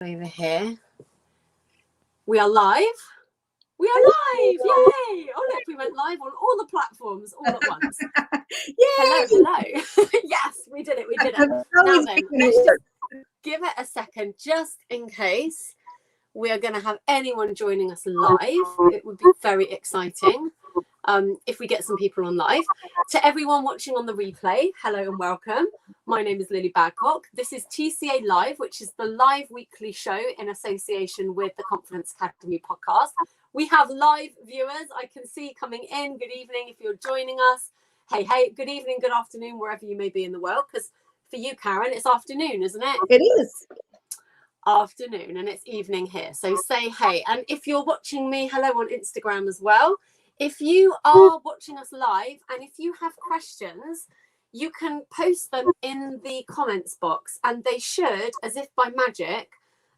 over here. We are live. We are live. Yay! Oh, look, we went live on all the platforms all at once. Yay! Hello. Yes, we did it. Now then, let's just give it a second just in case we are going to have anyone joining us live. It would be very exciting if we get some people on live. To everyone watching on the replay, hello and welcome. My name is Lily Badcock. This is TCA Live, which is the live weekly show in association with the Confidence Academy podcast. We have live viewers I can see coming in. Good evening if you're joining us. Hey, good evening, good afternoon, wherever you may be in the world. Because for you, Karen, it's afternoon, isn't it? It is. Afternoon, and it's evening here. So say hey. And if you're watching me, hello on Instagram as well. If you are watching us live and if you have questions, you can post them in the comments box and they should, as if by magic,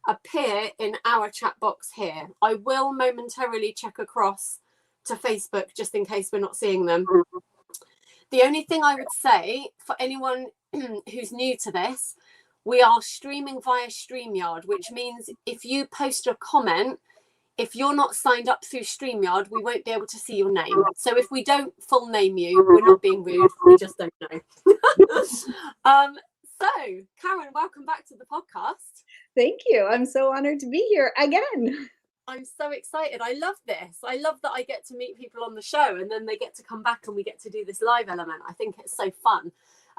appear in our chat box here. I will momentarily check across to Facebook just in case we're not seeing them. The only thing I would say for anyone who's new to this, we are streaming via StreamYard, which means if you post a comment, if you're not signed up through StreamYard, we won't be able to see your name. So if we don't full name you, we're not being rude. We just don't know. So, Karen, welcome back to the podcast. Thank you. I'm so honored to be here again. I'm so excited. I love this. I love that I get to meet people on the show and then they get to come back and we get to do this live element. I think it's so fun.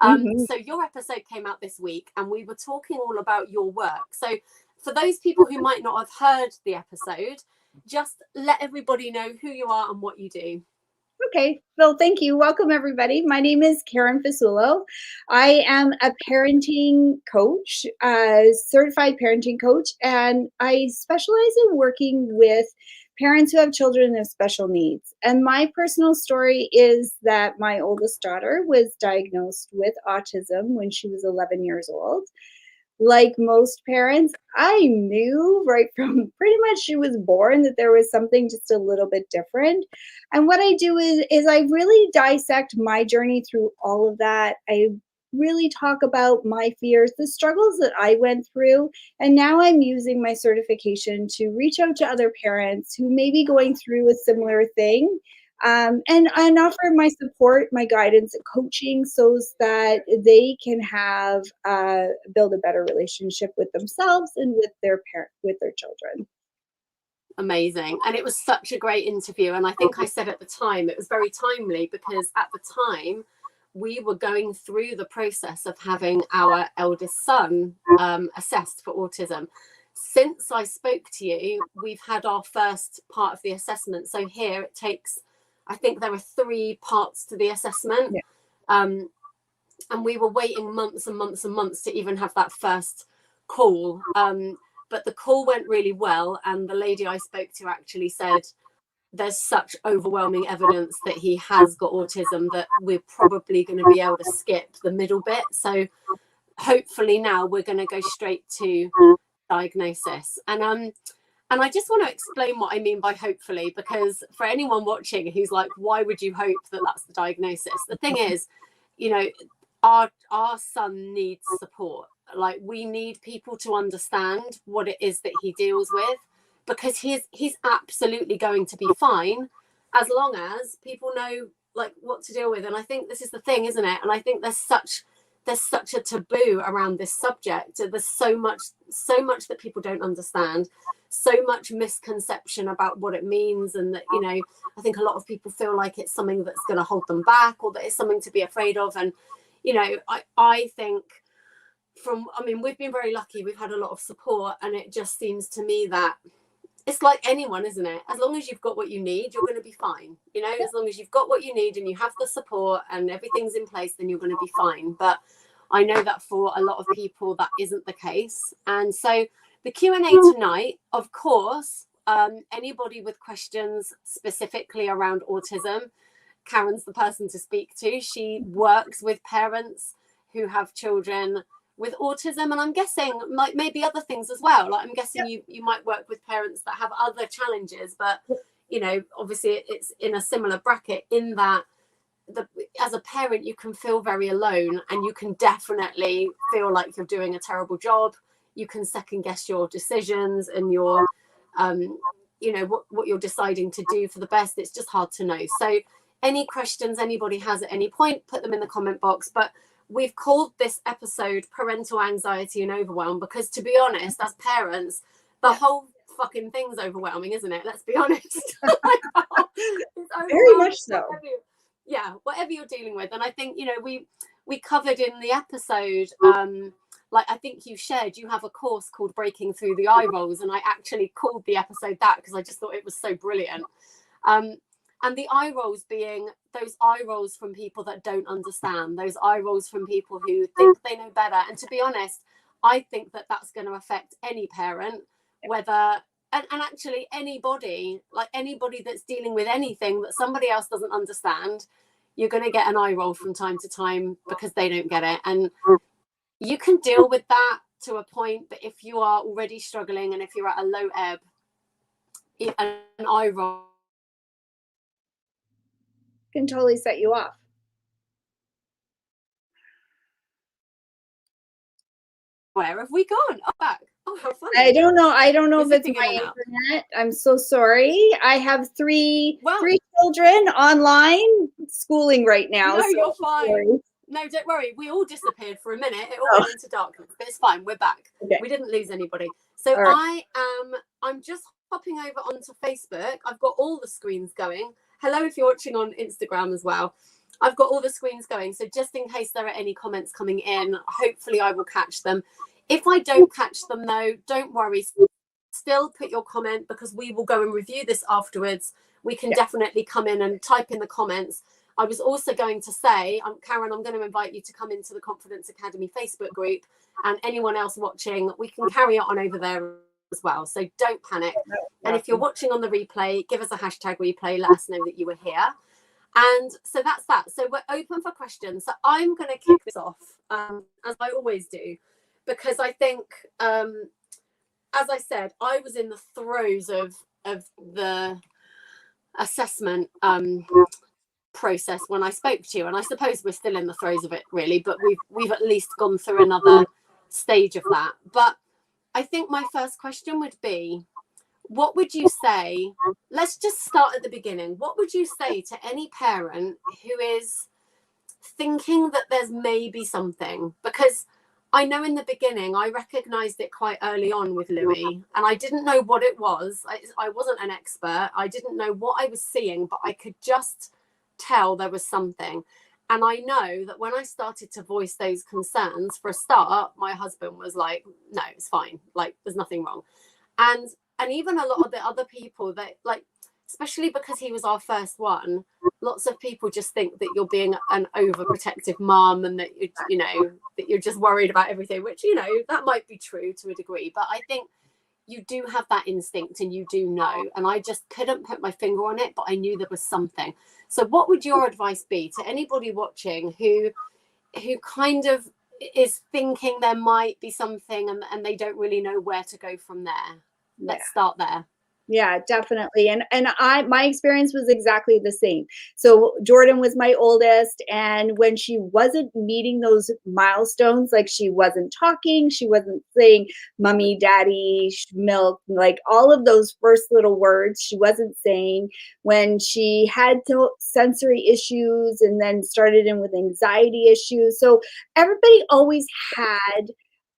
So your episode came out this week and we were talking all about your work. So for those people who might not have heard the episode, just let everybody know who you are and what you do. Okay, well, thank you. Welcome, everybody. My name is Karen Fasulo. I am a parenting coach, a certified parenting coach, and I specialize in working with parents who have children with special needs. And my personal story is that my oldest daughter was diagnosed with autism when she was 11 years old. Like most parents, I knew right from pretty much she was born that there was something just a little bit different. And what I do is I really dissect my journey through all of that. I really talk about my fears, the struggles that I went through. And now I'm using my certification to reach out to other parents who may be going through a similar thing. And offer my support, my guidance, and coaching so that they can have build a better relationship with themselves and with their children. Amazing. And it was such a great interview. And I think I said at the time, it was very timely because at the time we were going through the process of having our eldest son assessed for autism. Since I spoke to you, we've had our first part of the assessment. So here it takes, I think there are 3 parts to the assessment. Yeah. And we were waiting months and months and months to even have that first call. But the call went really well. And the lady I spoke to actually said, there's such overwhelming evidence that he has got autism that we're probably going to be able to skip the middle bit. So hopefully now we're going to go straight to diagnosis. And I just want to explain what I mean by hopefully, because for anyone watching who's like, why would you hope that that's the diagnosis? The thing is, you know, our son needs support. Like we need people to understand what it is that he deals with, because he's absolutely going to be fine as long as people know like what to deal with. And I think this is the thing, isn't it? And I think there's such a taboo around this subject. There's so much that people don't understand, so much misconception about what it means, and that, you know, I think a lot of people feel like it's something that's going to hold them back or that it's something to be afraid of. And, you know, I think we've been very lucky. We've had a lot of support, and it just seems to me that it's like anyone, isn't it? As long as you've got what you need, you're going to be fine. You know, as long as you've got what you need and you have the support and everything's in place, then you're going to be fine. But I know that for a lot of people, that isn't the case. And so the Q&A tonight, of course, anybody with questions specifically around autism, Karen's the person to speak to. She works with parents who have children with autism, and I'm guessing like maybe other things as well. Like I'm guessing you might work with parents that have other challenges, but you know, obviously it's in a similar bracket in that as a parent you can feel very alone, and you can definitely feel like you're doing a terrible job. you can second guess your decisions and your you know what you're deciding to do for the best. It's just hard to know. So any questions anybody has at any point, put them in the comment box. But we've called this episode Parental Anxiety and Overwhelm because, to be honest, as parents, the whole fucking thing's overwhelming, isn't it? Let's be honest. It's Very much so. Whatever you're dealing with. And I think, you know, we covered in the episode, like I think you shared, you have a course called Breaking Through the Eye Rolls, and I actually called the episode that because I just thought it was so brilliant. And the eye rolls being those eye rolls from people that don't understand, those eye rolls from people who think they know better. And to be honest, I think that that's going to affect any parent, whether, and actually anybody, like anybody that's dealing with anything that somebody else doesn't understand, you're going to get an eye roll from time to time because they don't get it. And you can deal with that to a point, but if you are already struggling and if you're at a low ebb, an eye roll can totally set you off. Where have we gone? Oh, back. Oh, how funny. I don't know if it's my internet. I'm so sorry. I have three children online schooling right now. No, so you're fine. sorry. No, don't worry. We all disappeared for a minute. It all went into darkness, but it's fine. We're back. Okay. We didn't lose anybody. So right. I'm just hopping over onto Facebook. I've got all the screens going. Hello, if you're watching on Instagram as well. I've got all the screens going. So just in case there are any comments coming in, hopefully I will catch them. If I don't catch them, though, don't worry. Still put your comment because we will go and review this afterwards. We can definitely come in and type in the comments. I was also going to say, Karen, I'm going to invite you to come into the Confidence Academy Facebook group, and anyone else watching, we can carry it on over there as well. So don't panic. And if you're watching on the replay, give us a hashtag replay. Let us know that you were here. And so that's that. So we're open for questions. So I'm going to kick this off, as I always do, because I think, as I said, I was in the throes of the assessment process when I spoke to you, and I suppose we're still in the throes of it, really, but we've at least gone through another stage of that. But I think my first question would be, what would you say? Let's just start at the beginning. What would you say to any parent who is thinking that there's maybe something? Because I know in the beginning, I recognized it quite early on with Louis, and I didn't know what it was. I wasn't an expert. I didn't know what I was seeing, but I could just tell there was something. And I know that when I started to voice those concerns, for a start, my husband was like, no, it's fine. Like, there's nothing wrong. And even a lot of the other people that, like, especially because he was our first one, lots of people just think that you're being an overprotective mom and that you know that you're just worried about everything, which, you know, that might be true to a degree, but I think you do have that instinct and you do know. And I just couldn't put my finger on it, but I knew there was something. So what would your advice be to anybody watching who kind of is thinking there might be something and they don't really know where to go from there? Let's start there. Yeah, definitely. And my experience was exactly the same. So Jordan was my oldest, and when she wasn't meeting those milestones, like she wasn't talking, she wasn't saying mommy, daddy, milk, like all of those first little words she wasn't saying, when she had sensory issues and then started in with anxiety issues. So everybody always had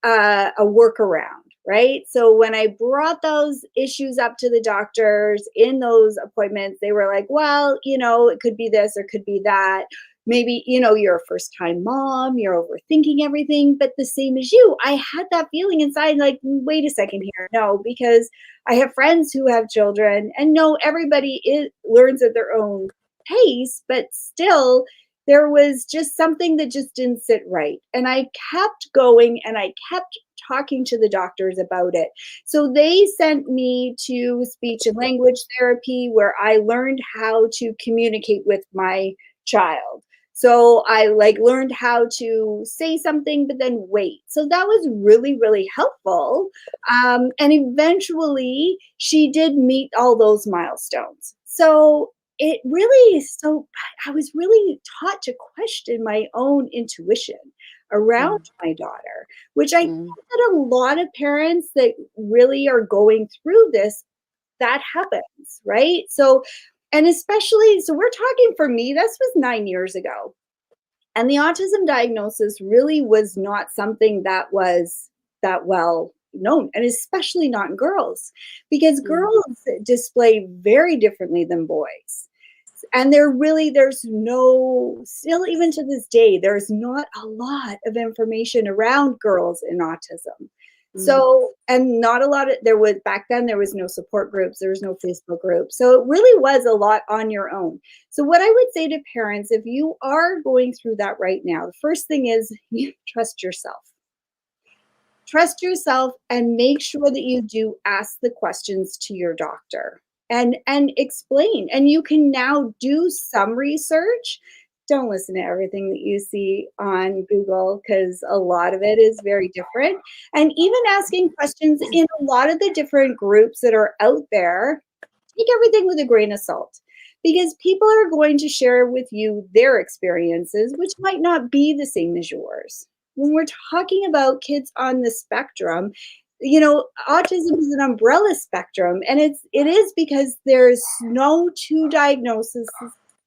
a workaround. Right. So when I brought those issues up to the doctors in those appointments, they were like, well, you know, it could be this or could be that. Maybe, you know, you're a first time mom, you're overthinking everything. But the same as you, I had that feeling inside, like, wait a second here. No, because I have friends who have children, and no, everybody learns at their own pace, but still there was just something that just didn't sit right. And I kept going and I kept talking to the doctors about it. So they sent me to speech and language therapy, where I learned how to communicate with my child. So I learned how to say something, but then wait. So that was really, really helpful. And eventually she did meet all those milestones. So it really, so I was really taught to question my own intuition around my daughter, which I think that a lot of parents that really are going through this, that happens, right? So, and especially, so we're talking, for me, this was 9 years ago. And the autism diagnosis really was not something that was that well known, and especially not in girls, because girls display very differently than boys. And there's no, still even to this day, there's not a lot of information around girls in autism. So, and not a lot of, there was, back then, there was no support groups, there was no Facebook groups. So it really was a lot on your own. So what I would say to parents, if you are going through that right now, the first thing is you trust yourself. Trust yourself and make sure that you do ask the questions to your doctor and explain. And you can now do some research. Don't listen to everything that you see on Google, because a lot of it is very different. And even asking questions in a lot of the different groups that are out there, take everything with a grain of salt, because people are going to share with you their experiences, which might not be the same as yours. When we're talking about kids on the spectrum, autism is an umbrella spectrum, and it is because there's no two diagnoses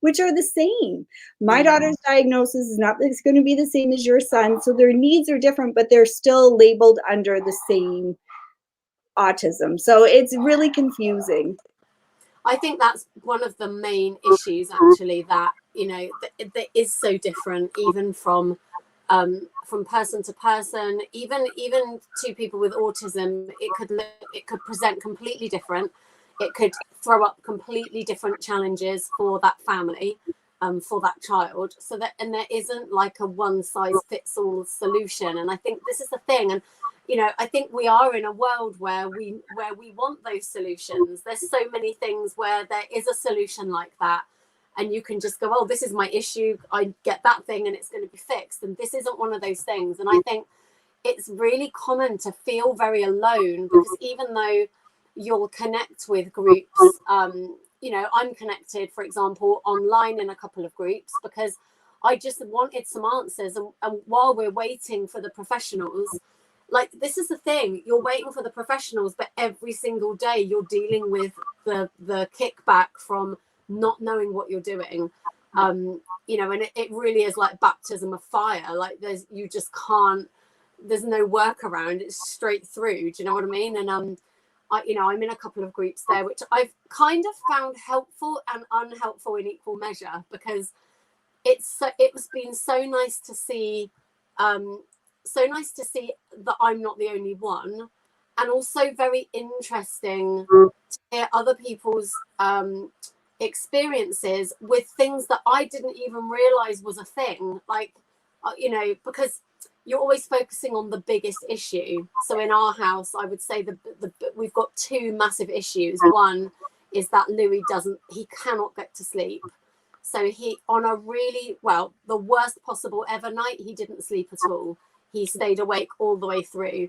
which are the same. My daughter's diagnosis is not going to be the same as your son, so their needs are different, but they're still labeled under the same autism. So it's really confusing. I think that's one of the main issues, actually, that that is so different, even from person to person. Even two people with autism, it could present completely different. It could throw up completely different challenges for that family, for that child. So that, and there isn't like a one size fits all solution. And I think this is the thing. And I think we are in a world where we want those solutions. There's so many things where there is a solution like that, and you can just go, oh, this is my issue, I get that thing and it's going to be fixed. And this isn't one of those things. And I think it's really common to feel very alone, because even though you'll connect with groups, I'm connected, for example, online in a couple of groups, because I just wanted some answers. And while we're waiting for the professionals, like, this is the thing, you're waiting for the professionals, but every single day you're dealing with the kickback from not knowing what you're doing. And it really is like baptism of fire. Like, you just can't, there's no workaround, it's straight through. Do you know what I mean? And I'm in a couple of groups there, which I've kind of found helpful and unhelpful in equal measure, because it's been so nice to see that I'm not the only one, and also very interesting to hear other people's experiences with things that I didn't even realize was a thing. Like, because you're always focusing on the biggest issue. So in our house, I would say we've got two massive issues. One is that Louis cannot get to sleep. So he, on a really, the worst possible ever night, he didn't sleep at all. He stayed awake all the way through.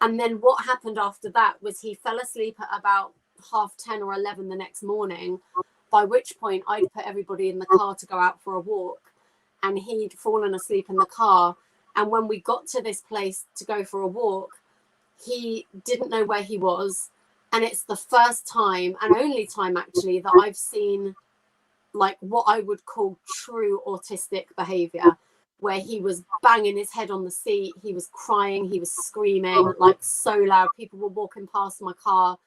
And then what happened after that was he fell asleep at about 10:30 or 11 the next morning, by which point I'd put everybody in the car to go out for a walk, and he'd fallen asleep in the car. And when we got to this place to go for a walk, he didn't know where he was. And it's the first time, and only time actually, that I've seen like what I would call true autistic behavior, where he was banging his head on the seat, he was crying, he was screaming like so loud. People were walking past my car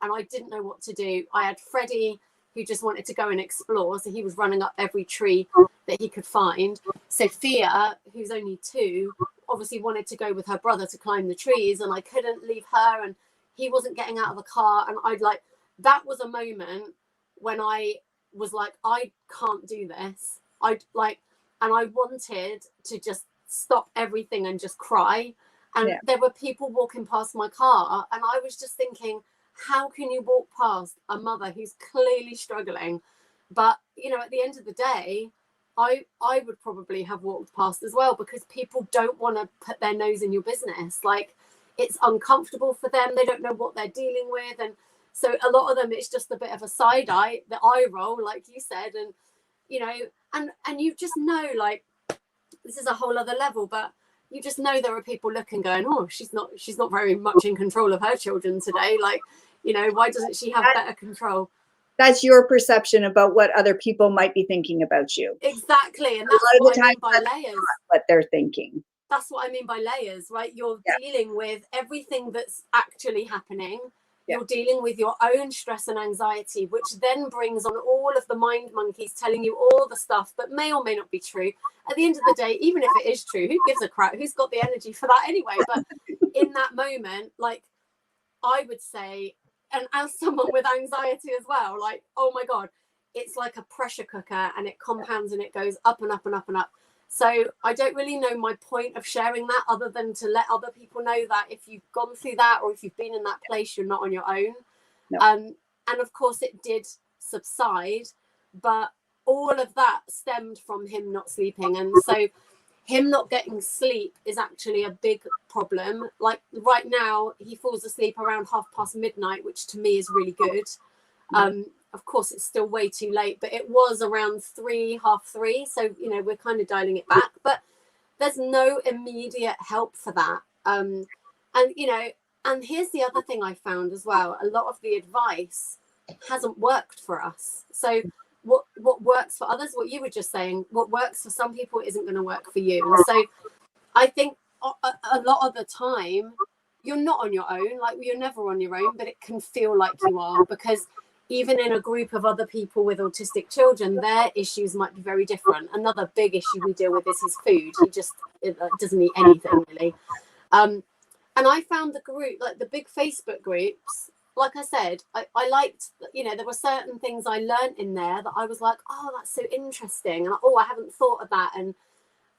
and I didn't know what to do. I had Freddie, who just wanted to go and explore, so he was running up every tree that he could find. Sophia, who's only 2, obviously wanted to go with her brother to climb the trees, and I couldn't leave her, and he wasn't getting out of the car. And that was a moment when I was like, I can't do this. And I wanted to just stop everything and just cry. And there were people walking past my car, and I was just thinking, how can you walk past a mother who's clearly struggling? But, at the end of the day, I would probably have walked past as well, because people don't want to put their nose in your business. Like, it's uncomfortable for them. They don't know what they're dealing with. And So a lot of them, it's just a bit of a side eye, the eye roll, like you said, and you know, and you just know, like, this is a whole other level, but you just know there are people looking, going, oh, she's not very much in control of her children today. Like, you know, why doesn't she have better control? That's your perception about what other people might be thinking about you. Exactly, and that's what I mean by layers. What they're thinking. That's what I mean by layers, right? You're dealing with everything that's actually happening. You're dealing with your own stress and anxiety, which then brings on all of the mind monkeys telling you all the stuff that may or may not be true. At the end of the day, even if it is true, who gives a crap? Who's got the energy for that anyway? But in that moment, like, I would say, and as someone with anxiety as well, like, oh my God, it's like a pressure cooker, and it compounds and it goes up and up and up and up. So I don't really know my point of sharing that, other than to let other people know that if you've gone through that, or if you've been in that place, you're not on your own. No. And of course it did subside, but all of that stemmed from him not sleeping. And so him not getting sleep is actually a big problem. Like right now, he falls asleep around midnight, which to me is really good. Of course, it's still way too late, but it was around 3:30. So, you know, we're kind of dialing it back, but there's no immediate help for that. And, you know, and here's the other thing I found as well. A lot of the advice hasn't worked for us. So what works for others, what you were just saying, what works for some people isn't going to work for you. And so I think a lot of the time you're not on your own. Like, you're never on your own, but it can feel like you are, because even in a group of other people with autistic children, their issues might be very different. Another big issue we deal with is his food. He just doesn't eat anything really. And I found the group, like the big Facebook groups, like I said, I liked, you know, there were certain things I learned in there that I was like, oh, that's so interesting. And I haven't thought of that. And,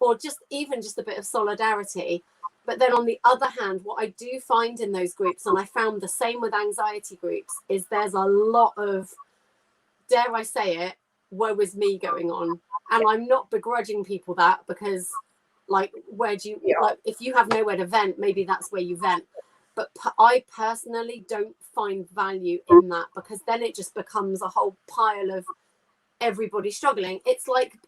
or just even just a bit of solidarity. But then on the other hand, what I do find in those groups, and I found the same with anxiety groups, is there's a lot of, dare I say it, woe is me going on. And I'm not begrudging people that, because like, where do you, like, if you have nowhere to vent, maybe that's where you vent. But I personally don't find value in that, because then it just becomes a whole pile of everybody struggling. It's like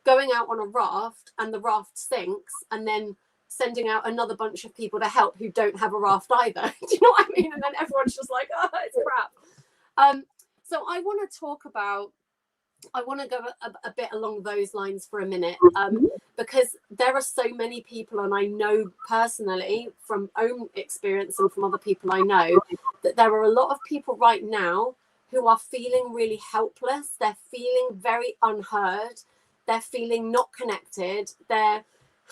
going out on a raft and the raft sinks, and then sending out another bunch of people to help who don't have a raft either. Do you know what I mean? And then everyone's just like, oh, it's crap. So I want to go a bit along those lines for a minute, because there are so many people, and I know personally from own experience and from other people I know, that there are a lot of people right now who are feeling really helpless. They're feeling very unheard. They're feeling not connected. They're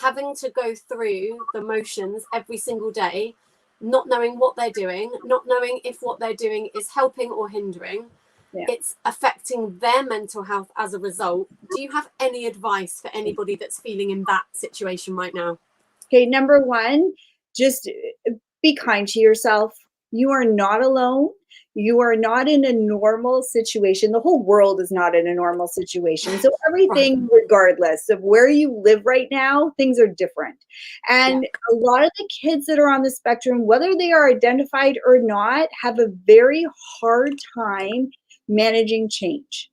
having to go through the motions every single day, not knowing what they're doing, not knowing if what they're doing is helping or hindering. It's affecting their mental health as a result. Do you have any advice for anybody that's feeling in that situation right now? Okay, number one, just be kind to yourself. You are not alone. You are not in a normal situation. The whole world is not in a normal situation. So everything, regardless of where you live right now, things are different. And a lot of the kids that are on the spectrum, whether they are identified or not, have a very hard time managing change.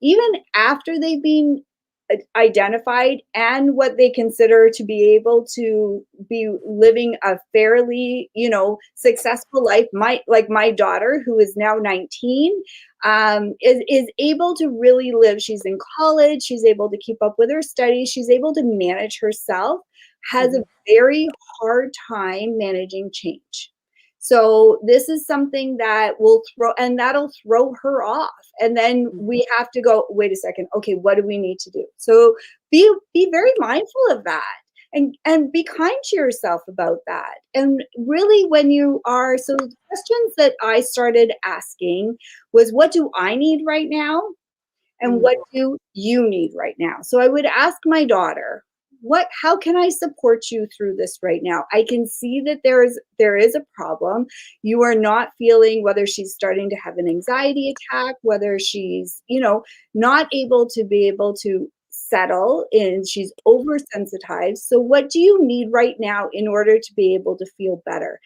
Even after they've been identified and what they consider to be able to be living a fairly, you know, successful life. My daughter, who is now 19, is able to really live. She's in college. She's able to keep up with her studies. She's able to manage herself, has a very hard time managing change. So this is something that that'll throw her off. And then we have to go, wait a second, okay, what do we need to do? So be very mindful of that, and be kind to yourself about that. And really, when you are, so the questions that I started asking was, what do I need right now? And what do you need right now? So I would ask my daughter, how can I support you through this right now? I can see that there is a problem. You are not feeling, whether she's starting to have an anxiety attack, whether she's, you know, not able to settle, and she's oversensitized. So what do you need right now in order to be able to feel better?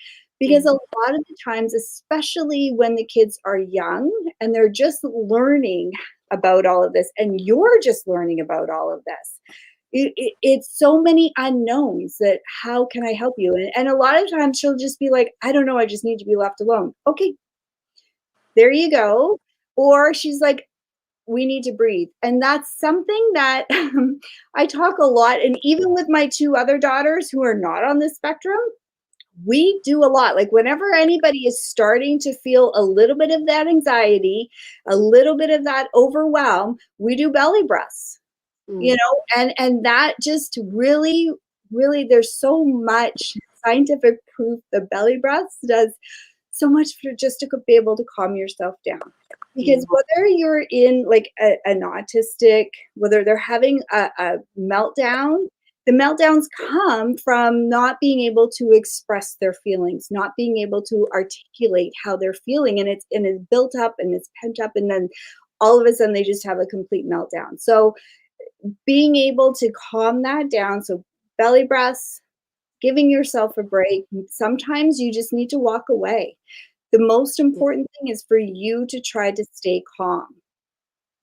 Because a lot of the times, especially when the kids are young and they're just learning about all of this, and you're just learning about all of this, it's so many unknowns that how can I help you? And a lot of times she'll just be like, I don't know, I just need to be left alone. Okay, there you go. Or she's like, we need to breathe. And that's something that I talk a lot. And even with my two other daughters who are not on the spectrum, we do a lot. Like whenever anybody is starting to feel a little bit of that anxiety, a little bit of that overwhelm, we do belly breaths, you know, and that just really, really, there's so much scientific proof the belly breaths does so much for just to be able to calm yourself down. Because whether you're in like an autistic, whether they're having a meltdown, the meltdowns come from not being able to express their feelings, not being able to articulate how they're feeling, and it's built up and it's pent up, and then all of a sudden they just have a complete meltdown. So being able to calm that down, so belly breaths, giving yourself a break. Sometimes you just need to walk away. The most important thing is for you to try to stay calm,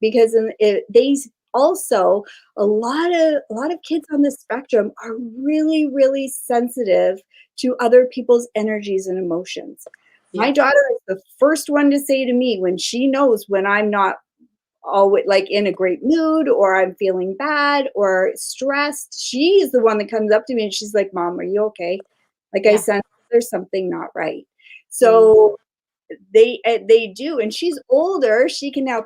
because they also, a lot of kids on the spectrum are really, really sensitive to other people's energies and emotions. My daughter is the first one to say to me when she knows when I'm not always like in a great mood or I'm feeling bad or stressed. She's the one that comes up to me and she's like, Mom, are you okay? Like I sense there's something not right. So they do, and she's older, she can now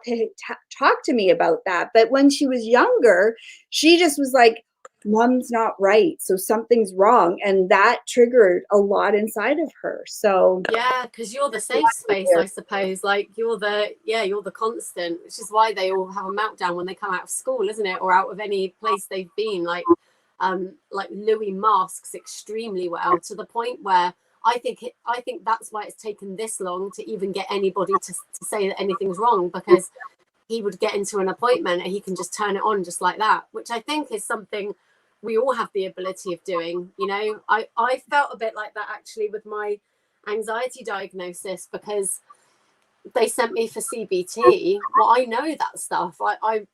talk to me about that. But when she was younger, she just was like, Mom's not right, so something's wrong, and that triggered a lot inside of her. So because you're the safe space, I suppose. Like you're the constant, which is why they all have a meltdown when they come out of school, isn't it, or out of any place they've been. Like Louis masks extremely well, to the point where I think that's why it's taken this long to even get anybody to say that anything's wrong, because he would get into an appointment and he can just turn it on just like that, which I think is something we all have the ability of doing. You know, I felt a bit like that actually with my anxiety diagnosis, because they sent me for CBT. Well, I know that stuff. I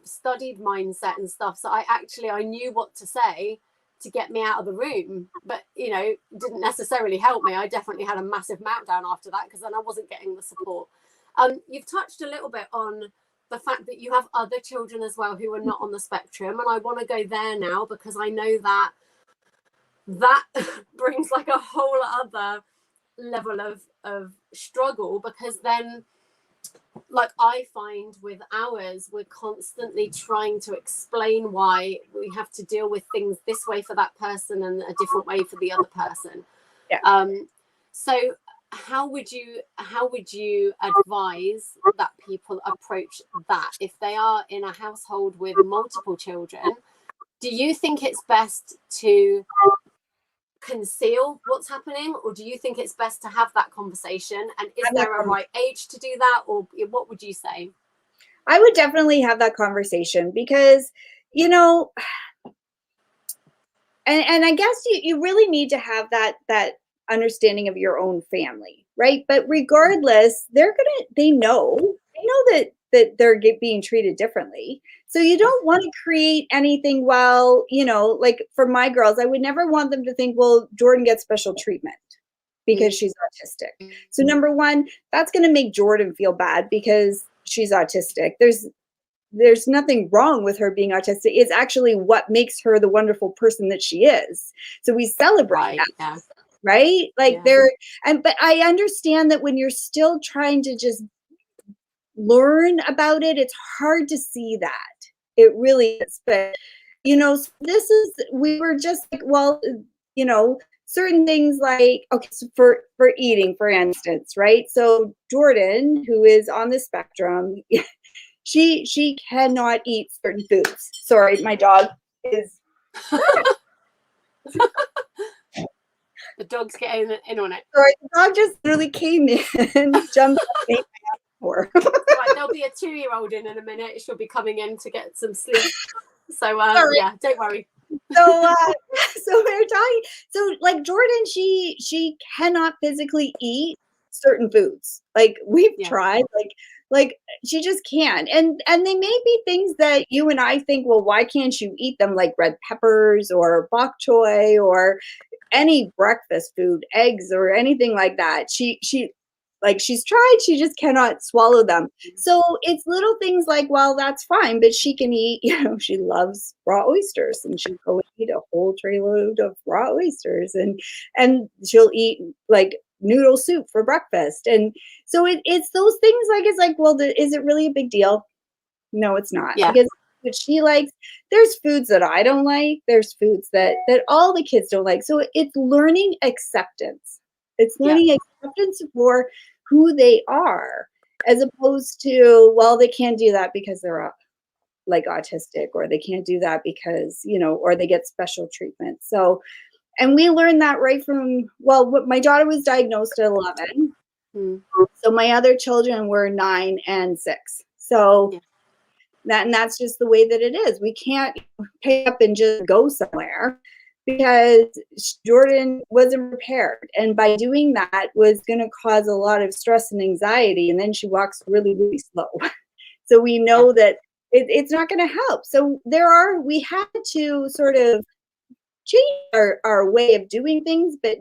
studied mindset and stuff, so I knew what to say to get me out of the room, but didn't necessarily help me. I definitely had a massive meltdown after that, because then I wasn't getting the support. You've touched a little bit on the fact that you have other children as well who are not on the spectrum, and I want to go there now, because I know that brings like a whole other level of struggle, because then, like I find with ours, we're constantly trying to explain why we have to deal with things this way for that person and a different way for the other person. So how would you advise that people approach that if they are in a household with multiple children? Do you think it's best to conceal what's happening, or do you think it's best to have that conversation? And is there a right age to do that, or what would you say? I would definitely have that conversation, because and I guess you really need to have that understanding of your own family, right? But regardless, they know that they're being treated differently. So you don't want to create anything. Well, like for my girls, I would never want them to think, well, Jordan gets special treatment because she's autistic. So number one, that's going to make Jordan feel bad because she's autistic. There's nothing wrong with her being autistic. It's actually what makes her the wonderful person that she is. So we celebrate that, right? Like but I understand that when you're still trying to just learn about it, it's hard to see that. It really is. But, we were just like, well, certain things like, okay, so for eating, for instance, right? So Jordan, who is on the spectrum, she cannot eat certain foods. Sorry, my dog is. The dog's getting in on it. Sorry, the dog just literally came in and jumped up and ate my right, there'll be a 2-year-old in a minute. She'll be coming in to get some sleep. So don't worry. So, so we're talking. So, like Jordan, she cannot physically eat certain foods. Like we've Yeah. tried, like she just can't. And they may be things that you and I think, well, why can't you eat them? Like red peppers or bok choy or any breakfast food, eggs or anything like that. She like she's tried, she just cannot swallow them. So it's little things like, well, that's fine, but she can eat, she loves raw oysters and she'll go eat a whole tray load of raw oysters and she'll eat like noodle soup for breakfast. And so it's those things like, it's like, well, is it really a big deal? No, it's not. Yeah. Because what she likes, there's foods that I don't like. There's foods that all the kids don't like. So it's learning acceptance. It's learning acceptance for who they are, as opposed to, well, they can't do that because they're like autistic, or they can't do that because, or they get special treatment. So, and we learned that right from, well, my daughter was diagnosed at 11. Mm. So my other children were 9 and 6. So that's just the way that it is. We can't pick up and just go somewhere because Jordan wasn't prepared. And by doing that was going to cause a lot of stress and anxiety. And then she walks really, really slow. So we know that it's not going to help. So we had to sort of change our way of doing things, but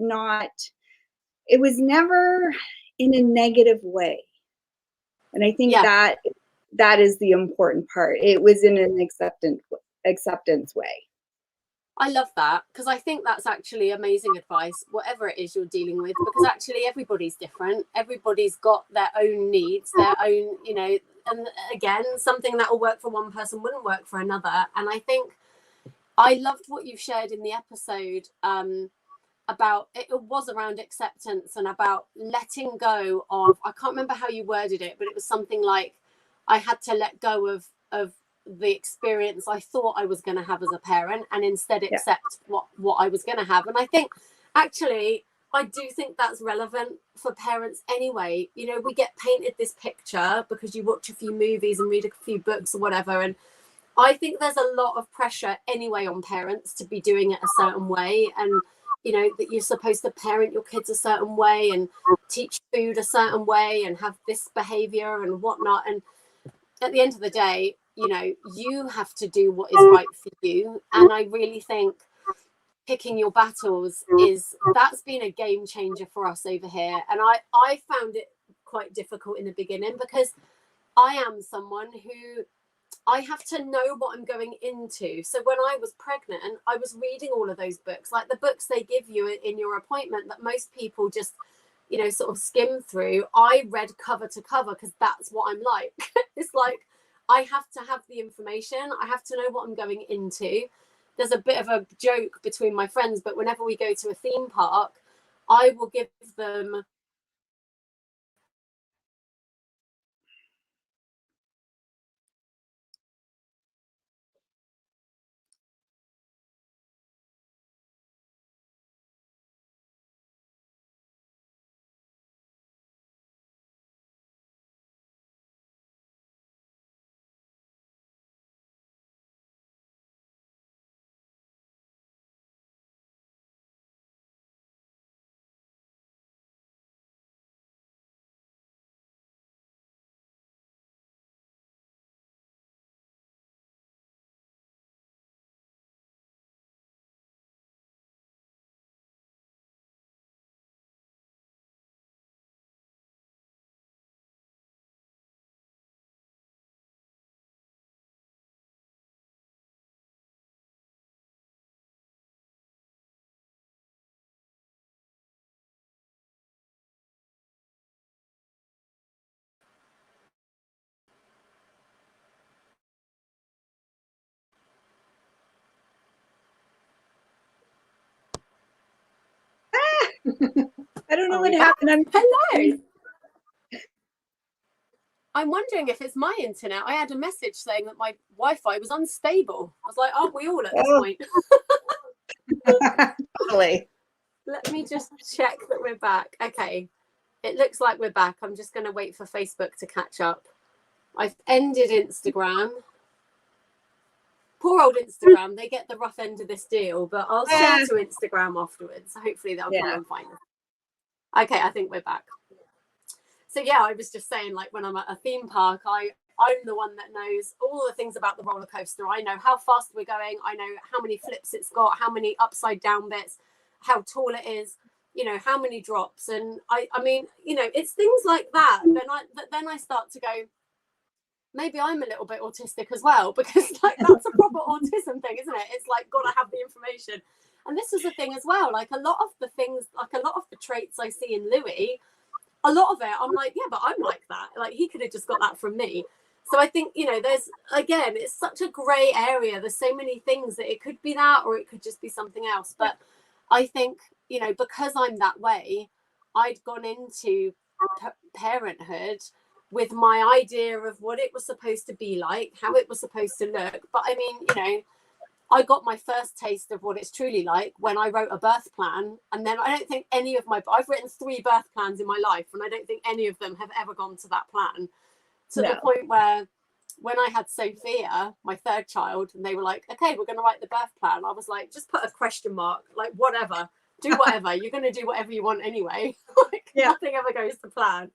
it was never in a negative way. And I think that is the important part. It was in an acceptance way. I love that, because I think that's actually amazing advice, whatever it is you're dealing with, because actually everybody's different. Everybody's got their own needs, their own, and again, something that will work for one person wouldn't work for another. And I think I loved what you've shared in the episode about, it was around acceptance and about letting go of, I can't remember how you worded it, but it was something like, I had to let go of the experience I thought I was going to have as a parent, and instead accept what I was going to have. And I think actually, I do think that's relevant for parents anyway. We get painted this picture because you watch a few movies and read a few books or whatever. And I think there's a lot of pressure anyway on parents to be doing it a certain way. And, that you're supposed to parent your kids a certain way and teach food a certain way and have this behavior and whatnot. And at the end of the day, you have to do what is right for you. And I really think picking your battles that's been a game changer for us over here. And I found it quite difficult in the beginning, because I am someone who, I have to know what I'm going into. So when I was pregnant, I was reading all of those books, like the books they give you in your appointment that most people just, sort of skim through. I read cover to cover because that's what I'm like. It's like, I have to have the information. I have to know what I'm going into. There's a bit of a joke between my friends, but whenever we go to a theme park, I will give them I don't know what happened. Hello. I'm wondering if it's my internet. I had a message saying that my Wi-Fi was unstable. I was like, aren't we all at this point? Totally. Let me just check that we're back. Okay. It looks like we're back. I'm just going to wait for Facebook to catch up. I've ended Instagram. poor old Instagram, they get the rough end of this deal, but I'll share to Instagram afterwards. Hopefully they'll come and find us. Okay, I think we're back. So yeah, I was just saying, like, when I'm at a theme park, I'm the one that knows all the things about the roller coaster. I know how fast we're going. I know how many flips it's got, how many upside down bits, how tall it is, you know, how many drops. And I mean, you know, it's things like that. Then I start to go, maybe I'm a little bit autistic as well, because like that's a proper autism thing, isn't it? It's like, gotta have the information. And this is the thing as well, like a lot of the things, like a lot of the traits I see in Louis, a lot of it, I'm like, yeah, but I'm like that. Like, he could have just got that from me. So I think, you know, there's, again, it's such a grey area. There's so many things that it could be that, or it could just be something else. But I think, you know, because I'm that way, I'd gone into parenthood with my idea of what it was supposed to be like, how it was supposed to look. But I mean, you know, I got my first taste of what it's truly like when I wrote a birth plan. And then I don't think I've written 3 birth plans in my life, and I don't think any of them have ever gone to that plan. To the point where when I had Sophia, my 3rd child, and they were like, okay, we're going to write the birth plan. I was like, just put a question mark, like, whatever, do whatever. You're going to do whatever you want anyway. Like, nothing ever goes to plan.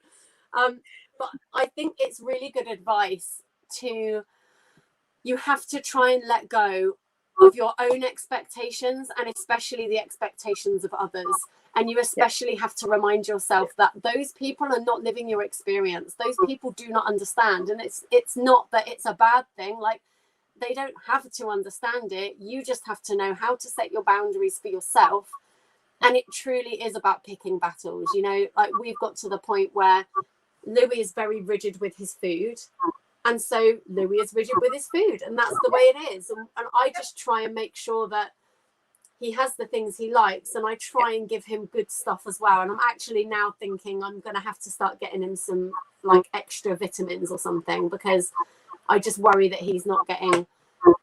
But I think it's really good advice you have to try and let go of your own expectations, and especially the expectations of others. And you especially have to remind yourself that those people are not living your experience. Those people do not understand. And it's not that it's a bad thing. Like, they don't have to understand it. You just have to know how to set your boundaries for yourself. And it truly is about picking battles. You know, like, we've got to the point where Louis is very rigid with his food. And so Louis is rigid with his food, and that's the way it is. And I just try and make sure that he has the things he likes, and I try and give him good stuff as well. And I'm actually now thinking I'm going to have to start getting him some like extra vitamins or something, because I just worry that he's not getting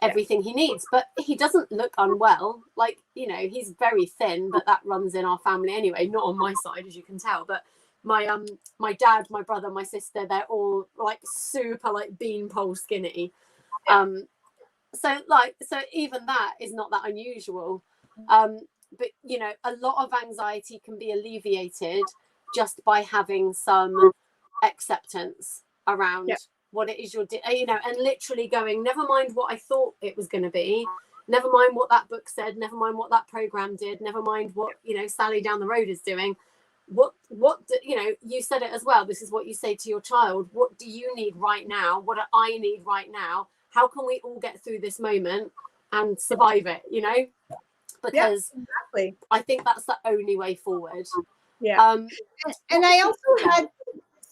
everything he needs. But he doesn't look unwell. Like, you know, he's very thin, but that runs in our family anyway, not on my side, as you can tell. But my dad, my brother, my sister, they're all like super like beanpole skinny. So even that is not that unusual. But you know, a lot of anxiety can be alleviated just by having some acceptance around what it is you're doing, you know, and literally going, never mind what I thought it was going to be, never mind what that book said, never mind what that program did, never mind what, you know, Sally down the road is doing. You know, you said it as well. This is what you say to your child. What do you need right now? What do I need right now? How can we all get through this moment and survive it, you know? Because exactly. I think that's the only way forward. And I also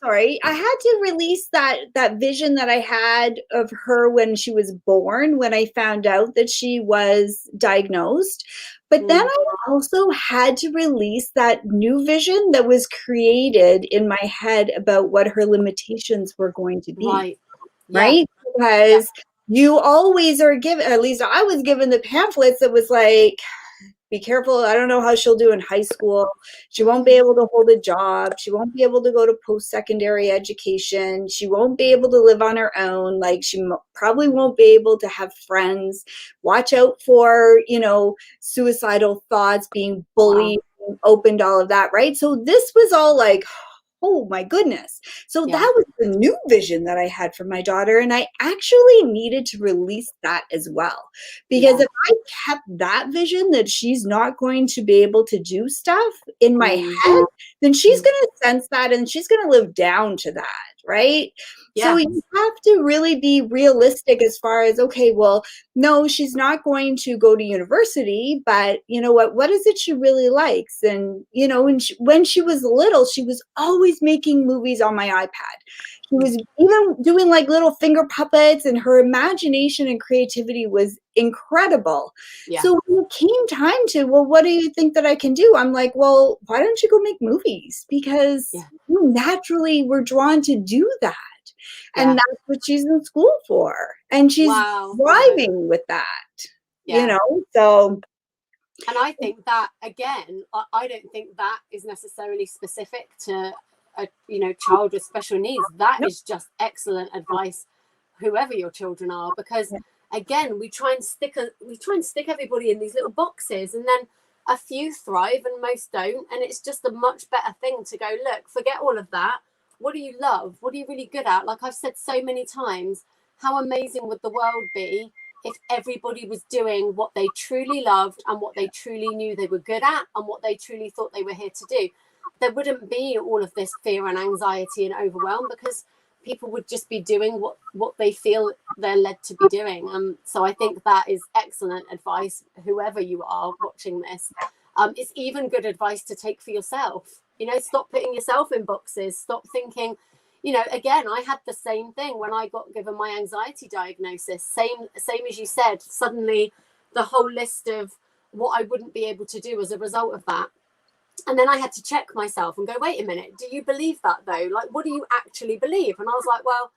I had to release that vision that I had of her when she was born, when I found out that she was diagnosed. But then I also had to release that new vision that was created in my head about what her limitations were going to be. Right? Because you always are given, at least I was given the pamphlets that was like, be careful. I don't know how she'll do in high school. She won't be able to hold a job. She won't be able to go to post-secondary education. She won't be able to live on her own. Like, she probably won't be able to have friends. Watch out for, you know, suicidal thoughts, being bullied, opened, all of that, right? So this was all like, oh my goodness. So that was the new vision that I had for my daughter. And I actually needed to release that as well. Because if I kept that vision that she's not going to be able to do stuff in my head, then she's going to sense that and she's going to live down to that. Right. So you have to really be realistic as far as, okay, well, no, she's not going to go to university, but you know what is it she really likes? And, you know, when she was little, she was always making movies on my iPad. She was even doing like little finger puppets, and her imagination and creativity was incredible. So when it came time to, well, what do you think that I can do? I'm like, well, why don't you go make movies? Because you naturally were drawn to do that. And that's what she's in school for. And she's thriving with that, you know, so. And I think that, again, I don't think that is necessarily specific to a, you know, child with special needs. That is just excellent advice, whoever your children are, because again, we try and stick everybody in these little boxes, and then a few thrive and most don't. And it's just a much better thing to go, look, forget all of that. What do you love? What are you really good at? Like I've said so many times, how amazing would the world be if everybody was doing what they truly loved and what they truly knew they were good at and what they truly thought they were here to do? There wouldn't be all of this fear and anxiety and overwhelm, because people would just be doing what they feel they're led to be doing. So I think that is excellent advice, whoever you are watching this. It's even good advice to take for yourself. You know, stop putting yourself in boxes. Stop thinking, you know, again, I had the same thing when I got given my anxiety diagnosis. Same as you said, suddenly the whole list of what I wouldn't be able to do as a result of that. And then I had to check myself and go, wait a minute, do you believe that though? Like, what do you actually believe? And I was like, well,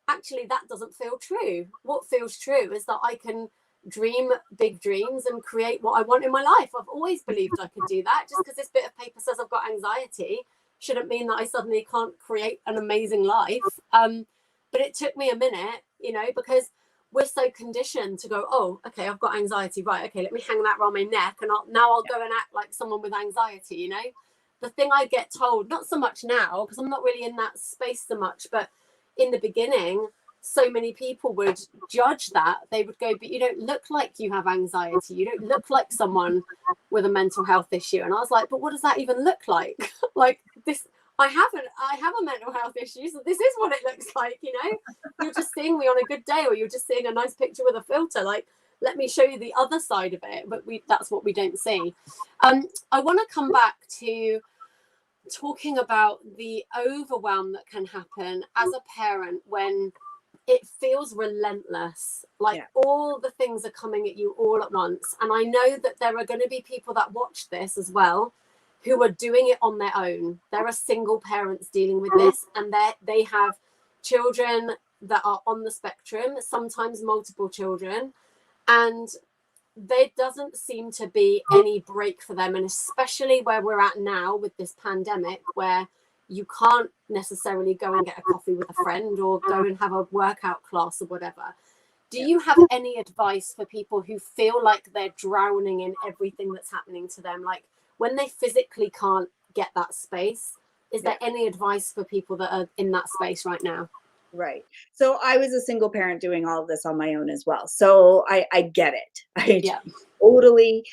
actually, that doesn't feel true. What feels true is that I can dream big dreams and create what I want in my life. I've always believed I could do that. Just because this bit of paper says I've got anxiety shouldn't mean that I suddenly can't create an amazing life. But it took me a minute, you know, because we're so conditioned to go, oh, okay, I've got anxiety. Right. Okay, let me hang that around my neck and I'll go and act like someone with anxiety, you know. The thing I get told, not so much now, because I'm not really in that space so much, but in the beginning, so many people would judge that. They would go, but you don't look like you have anxiety. You don't look like someone with a mental health issue. And I was like, but what does that even look like? Like this, I have a mental health issue, so this is what it looks like, you know. You're just seeing me on a good day, or you're just seeing a nice picture with a filter. Like, let me show you the other side of it. But that's what we don't see. I want to come back to talking about the overwhelm that can happen as a parent when it feels relentless, like all the things are coming at you all at once. And I know that there are going to be people that watch this as well who are doing it on their own. There are single parents dealing with this, and they have children that are on the spectrum, sometimes multiple children, and there doesn't seem to be any break for them. And especially where we're at now with this pandemic, where you can't necessarily go and get a coffee with a friend or go and have a workout class or whatever. Do you have any advice for people who feel like they're drowning in everything that's happening to them? Like when they physically can't get that space, is there any advice for people that are in that space right now? Right. So I was a single parent doing all of this on my own as well. So I get it. I totally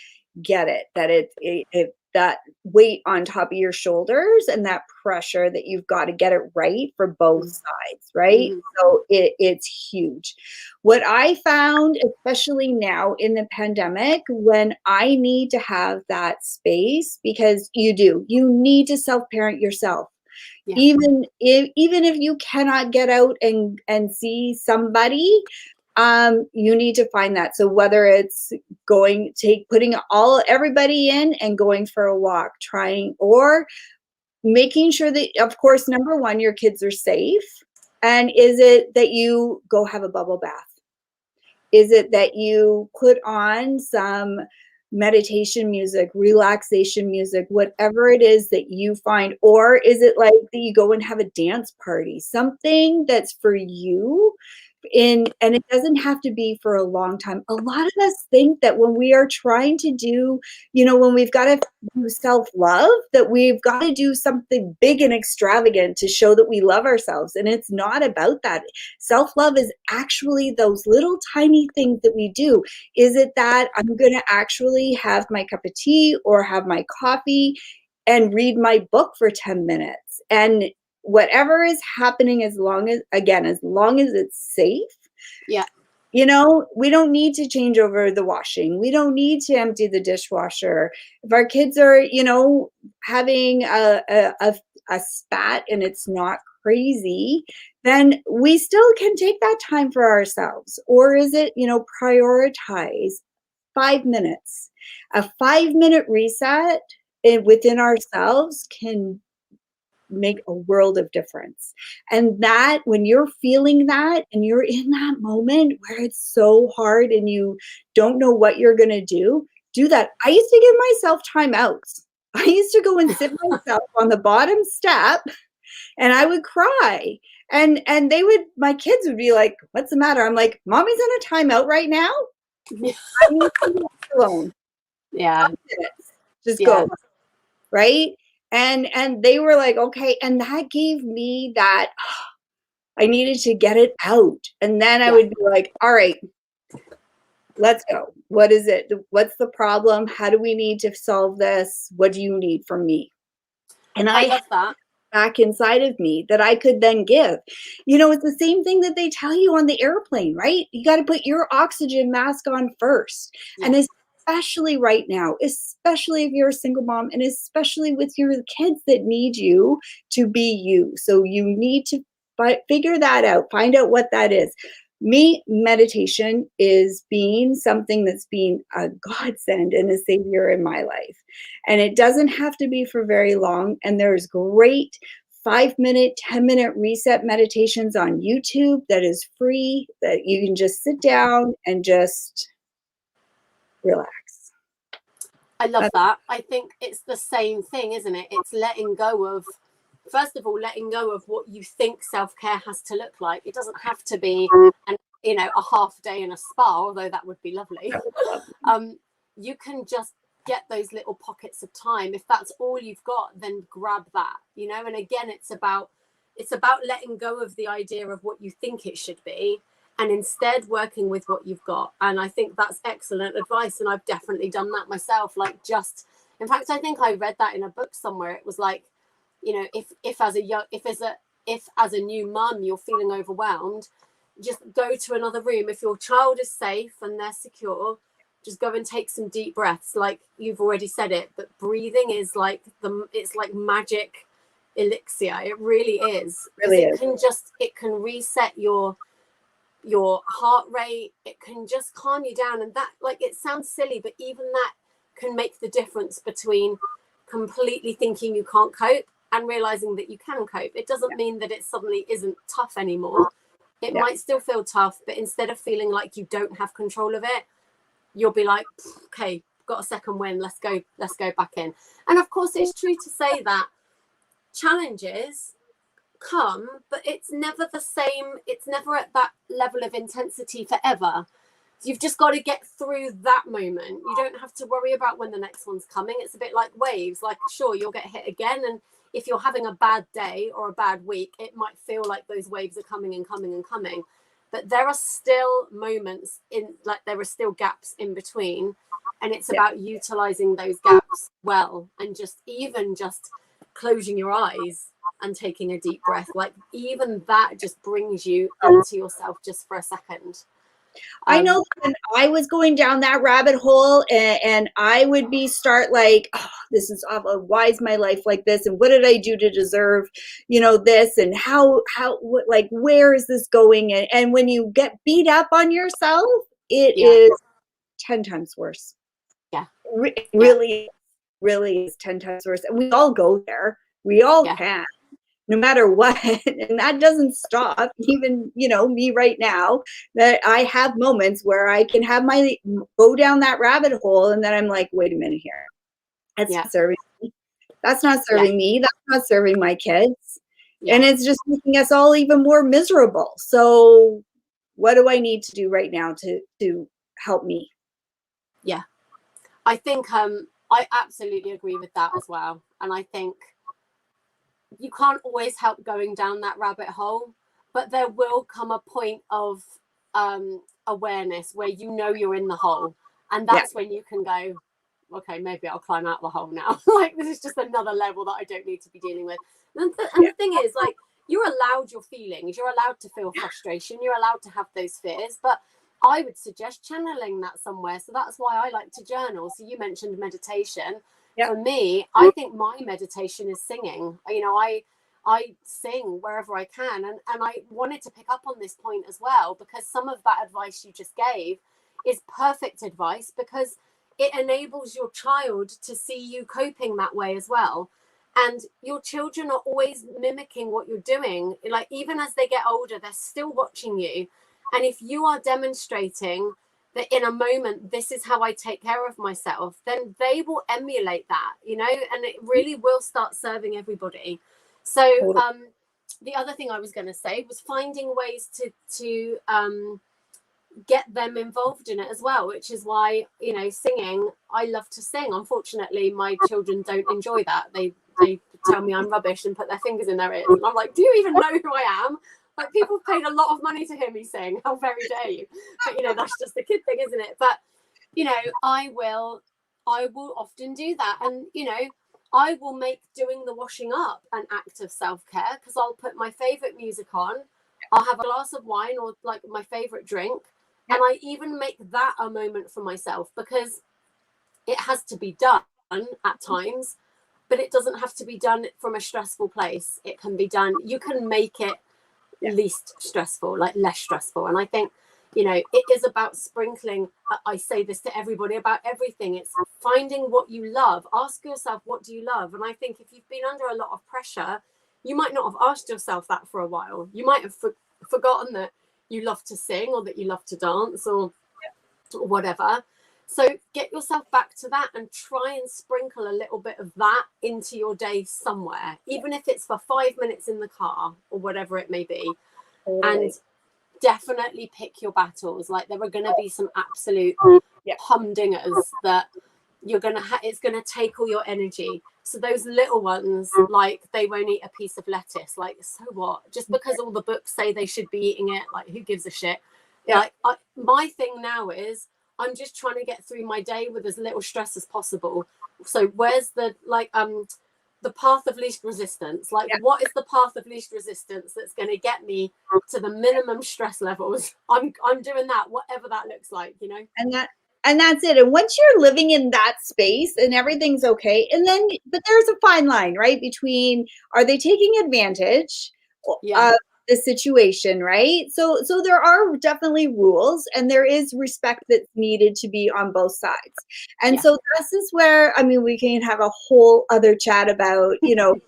get it, that it that weight on top of your shoulders and that pressure that you've got to get it right for both sides, right? So it's huge. What I found, especially now in the pandemic, when I need to have that space, because you need to self-parent yourself. Even if you cannot get out and see somebody, you need to find that. So whether it's putting everybody in and going for a walk, or making sure that, of course, number one, your kids are safe. And is it that you go have a bubble bath? Is it that you put on some meditation music, relaxation music, whatever it is that you find? Or is it like that you go and have a dance party, something that's for you? And it doesn't have to be for a long time. A lot of us think that when we are trying to do, when we've got to do self-love, that we've got to do something big and extravagant to show that we love ourselves. And it's not about that. Self-love is actually those little tiny things that we do. Is it that I'm going to actually have my cup of tea or have my coffee and read my book for 10 minutes? And whatever is happening, as long as it's safe. We don't need to change over the washing. We don't need to empty the dishwasher. If our kids are, having a spat and it's not crazy, then we still can take that time for ourselves. Or is it, prioritize 5 minutes. A 5-minute reset within ourselves can make a world of difference. And that, when you're feeling that and you're in that moment where it's so hard and you don't know what you're going to do that. I used to give myself timeouts. I used to go and sit myself on the bottom step and I would cry. And my kids would be like, what's the matter? I'm like, mommy's on a timeout right now. I need to be alone. Yeah. Just go. Right. And they were like, okay. And that gave me that, I needed to get it out. And then I would be like, all right, let's go. What is it? What's the problem? How do we need to solve this? What do you need from me? And I love that. Back inside of me that I could then give. You know, it's the same thing that they tell you on the airplane, right? You got to put your oxygen mask on first. Yeah. And especially right now, especially if you're a single mom, and especially with your kids that need you to be you. So you need to figure that out, find out what that is. Me, meditation is being something that's been a godsend and a savior in my life. And it doesn't have to be for very long. And there's great 5-minute, 10-minute reset meditations on YouTube that is free, that you can just sit down and just relax. I love that. I think it's the same thing, isn't it? It's letting go of, first of all, letting go of what you think self-care has to look like. It doesn't have to be a half day in a spa, although that would be lovely. You can just get those little pockets of time. If that's all you've got, then grab that, and again, it's about letting go of the idea of what you think it should be, and instead working with what you've got. And I think that's excellent advice, and I've definitely done that myself. In fact, I think I read that in a book somewhere. It was like, if as a new mum you're feeling overwhelmed, just go to another room. If your child is safe and they're secure, just go and take some deep breaths. Like you've already said it, but breathing is it's like magic elixir. It really is. It can reset your heart rate. It can just calm you down. And that, it sounds silly, but even that can make the difference between completely thinking you can't cope and realizing that you can cope. It doesn't mean that it suddenly isn't tough anymore. It might still feel tough, but instead of feeling like you don't have control of it, you'll be like, okay, got a second win. Let's go back in. And of course, it's true to say that challenges come, but it's never the same. It's never at that level of intensity forever. So you've just got to get through that moment. You don't have to worry about when the next one's coming. It's a bit like waves. Like, sure, you'll get hit again, and if you're having a bad day or a bad week, it might feel like those waves are coming and coming and coming. But there are still moments there are still gaps in between, and it's about utilizing those gaps well, and just closing your eyes and taking a deep breath. Like even that just brings you into yourself just for a second. I know when I was going down that rabbit hole, and I would start like, oh, this is awful. Why is my life like this? And what did I do to deserve, this? And where is this going? And when you get beat up on yourself, it is 10 times worse. Yeah. It really is 10 times worse. And we all go there. We all can. No matter what. And that doesn't stop. Even, me right now, that I have moments where I can go down that rabbit hole, and then I'm like, wait a minute here. That's not serving me. That's not serving me. That's not serving my kids. And it's just making us all even more miserable. So what do I need to do right now to help me? Yeah. I think I absolutely agree with that as well. And I think you can't always help going down that rabbit hole, but there will come a point of awareness where you're in the hole, and that's when you can go, okay, maybe I'll climb out the hole now. Like this is just another level that I don't need to be dealing with. And the thing is, like, you're allowed your feelings, you're allowed to feel frustration, you're allowed to have those fears, but I would suggest channeling that somewhere. So that's why I like to journal. So you mentioned meditation. For me, I think my meditation is singing. I sing wherever I can. And I wanted to pick up on this point as well, because some of that advice you just gave is perfect advice, because it enables your child to see you coping that way as well. And your children are always mimicking what you're doing. Like even as they get older, they're still watching you. And if you are demonstrating that in a moment, this is how I take care of myself, then they will emulate that, and it really will start serving everybody. So the other thing I was going to say was finding ways to get them involved in it as well, which is why, you know, singing, I love to sing. Unfortunately, my children don't enjoy that. They tell me I'm rubbish and put their fingers in their ears, and I'm like, do you even know who I am? Like, people paid a lot of money to hear me sing. How very dare you? But, you know, that's just the kid thing, isn't it? But, you know, I will often do that. And, you know, I will make doing the washing up an act of self-care, because I'll put my favorite music on. I'll have a glass of wine or like my favorite drink. And I even make that a moment for myself, because it has to be done at times, but it doesn't have to be done from a stressful place. It can be done, you can make it least stressful, like less stressful. And I think, you know, it is about sprinkling. I say this to everybody about everything. It's finding what you love. Ask yourself, what do you love? And I think if you've been under a lot of pressure, you might not have asked yourself that for a while. You might have forgotten that you love to sing, or that you love to dance, or whatever. So get yourself back to that and try and sprinkle a little bit of that into your day somewhere, even if it's for 5 minutes in the car or whatever it may be. And definitely pick your battles. Like, there are going to be some absolute humdingers that you're going to it's going to take all your energy. So those little ones, like, they won't eat a piece of lettuce. Like, so what? Just because all the books say they should be eating it, like, who gives a shit? Like, my thing now is I'm just trying to get through my day with as little stress as possible. So where's the, like, the path of least resistance? Like, what is the path of least resistance that's going to get me to the minimum stress levels? I'm doing that, whatever that looks like, you know? And that's it. And once you're living in that space and everything's okay, and then, but there's a fine line, right? Between, are they taking advantage of the situation, right? So there are definitely rules, and there is respect that's needed to be on both sides. And so this is where, I mean, we can have a whole other chat about, you know,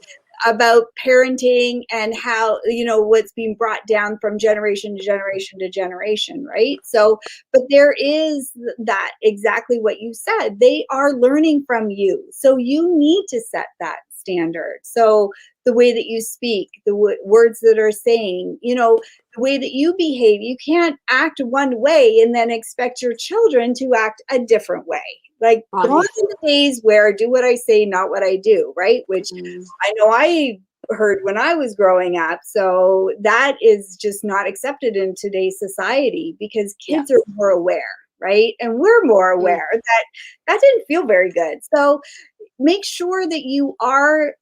about parenting and how, you know, what's being brought down from generation to generation to generation, right? So, but there is that, exactly what you said. They are learning from you. So you need to set that standard. So the way that you speak, the words that are saying, you know, the way that you behave, you can't act one way and then expect your children to act a different way. Like, gone are the days where do what I say, not what I do, right? Which I know I heard when I was growing up. So that is just not accepted in today's society, because kids are more aware, right? And we're more aware that didn't feel very good. So make sure that you are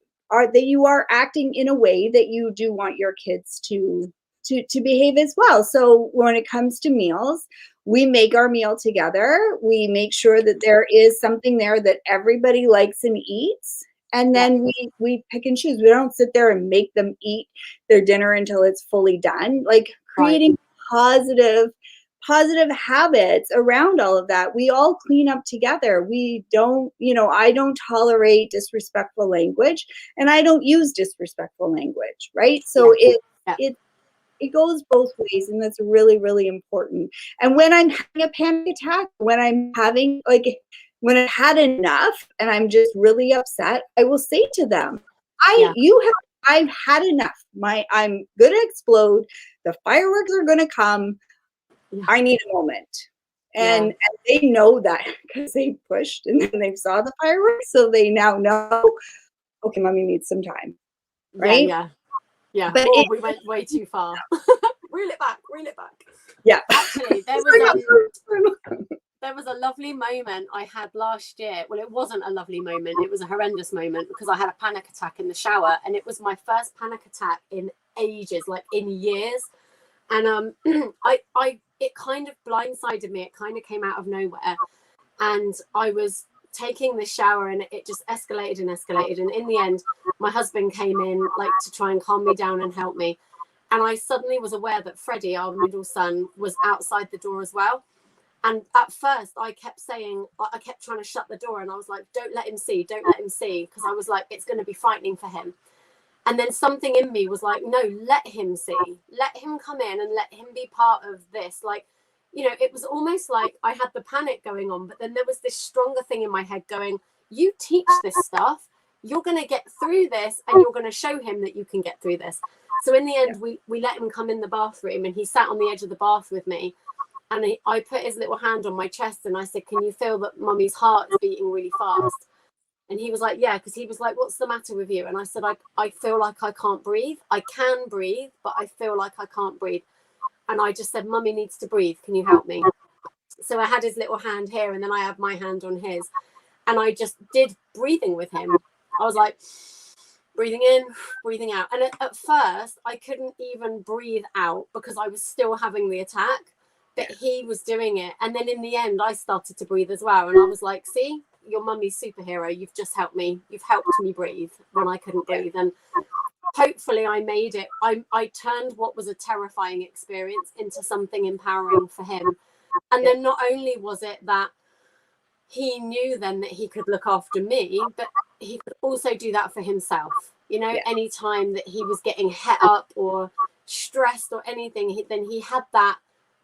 acting in a way that you do want your kids to behave as well. So when it comes to meals, we make our meal together. We make sure that there is something there that everybody likes and eats. And then we pick and choose. We don't sit there and make them eat their dinner until it's fully done. Like, creating positive habits around all of that. We all clean up together. We don't, you know, I don't tolerate disrespectful language, and I don't use disrespectful language, right? So it goes both ways, and that's really, really important. And when I'm having a panic attack, when I'm having, like, when I've had enough and I'm just really upset, I will say to them, I've had enough. I'm gonna explode. The fireworks are gonna come. I need a moment. And they know that, because they pushed and then they saw the fireworks. So they now know, okay, mommy needs some time. Right? Yeah. But we went way too far. Reel it back. Yeah. Actually, there was a lovely moment I had last year. Well, it wasn't a lovely moment. It was a horrendous moment, because I had a panic attack in the shower, and it was my first panic attack in ages, like in years. And it kind of blindsided me. It kind of came out of nowhere. And I was taking the shower, and it just escalated and escalated. And in the end, my husband came in, like, to try and calm me down and help me. And I suddenly was aware that Freddie, our middle son, was outside the door as well. And at first I kept trying to shut the door, and I was like, don't let him see, because I was like, it's going to be frightening for him. And then something in me was like, no, let him see, let him come in and let him be part of this. Like, you know, it was almost like I had the panic going on, but then there was this stronger thing in my head going, you teach this stuff, you're going to get through this, and you're going to show him that you can get through this. So in the end, we let him come in the bathroom, and he sat on the edge of the bath with me. And I put his little hand on my chest, and I said, can you feel that mummy's heart is beating really fast? And he was like, yeah, because he was like, what's the matter with you? And I said, I feel like I can't breathe. I can breathe, but I feel like I can't breathe. And I just said, mummy needs to breathe. Can you help me? So I had his little hand here, and then I had my hand on his. And I just did breathing with him. I was like, breathing in, breathing out. And at first, I couldn't even breathe out because I was still having the attack. But he was doing it. And then in the end, I started to breathe as well. And I was like, see, your mummy's superhero. You've just helped me. You've helped me breathe when I couldn't breathe. And hopefully I made it. I turned what was a terrifying experience into something empowering for him. And then not only was it that he knew then that he could look after me, but he could also do that for himself. You know, any time that he was getting het up or stressed or anything, then he had that,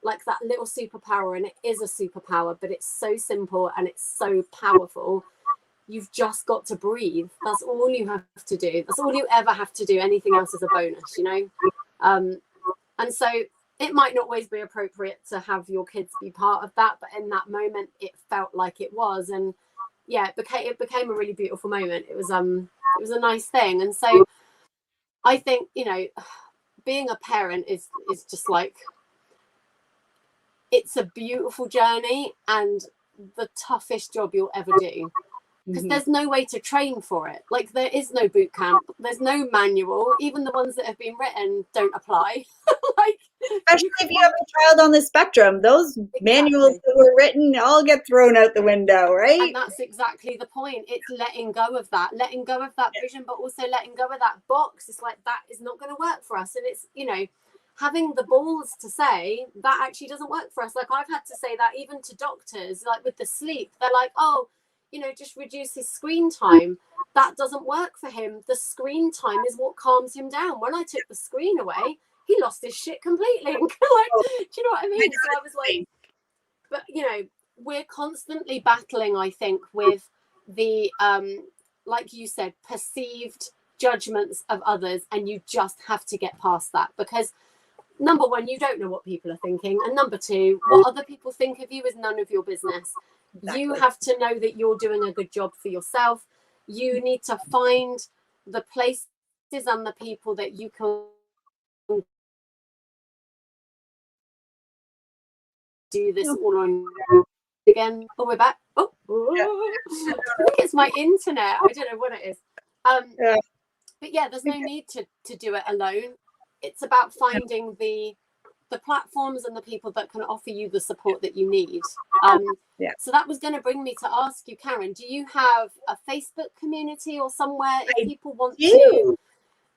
like that little superpower. And it is a superpower, but it's so simple and it's so powerful. You've just got to breathe. That's all you have to do. That's all you ever have to do. Anything else is a bonus, you know? And so it might not always be appropriate to have your kids be part of that, but in that moment it felt like it was. And yeah, it became a really beautiful moment. It was a nice thing. And so I think, you know, being a parent is just like, it's a beautiful journey and the toughest job you'll ever do, because there's no way to train for it. Like, there is no boot camp, there's no manual. Even the ones that have been written don't apply. Like, especially if you have a child on the spectrum, those manuals that were written all get thrown out the window, right? And that's exactly the point. It's letting go of that vision, but also letting go of that box. It's like, that is not going to work for us. And it's, you know, having the balls to say that actually doesn't work for us. Like, I've had to say that even to doctors, like with the sleep. They're like, oh, you know, just reduce his screen time. That doesn't work for him. The screen time is what calms him down. When I took the screen away, he lost his shit completely. Like, do you know what I mean? So I was like, but you know, we're constantly battling, I think, with the like you said, perceived judgments of others, and you just have to get past that, because number one, you don't know what people are thinking, and number two, what other people think of you is none of your business. You have to know that you're doing a good job for yourself. You need to find the places and the people that you can do this all on again. Oh, we're back. Oh, I think it's my internet. I don't know what it is. But yeah, there's no need to do it alone. It's about finding the platforms and the people that can offer you the support that you need. So that was going to bring me to ask you, Karen, do you have a Facebook community or somewhere if people want to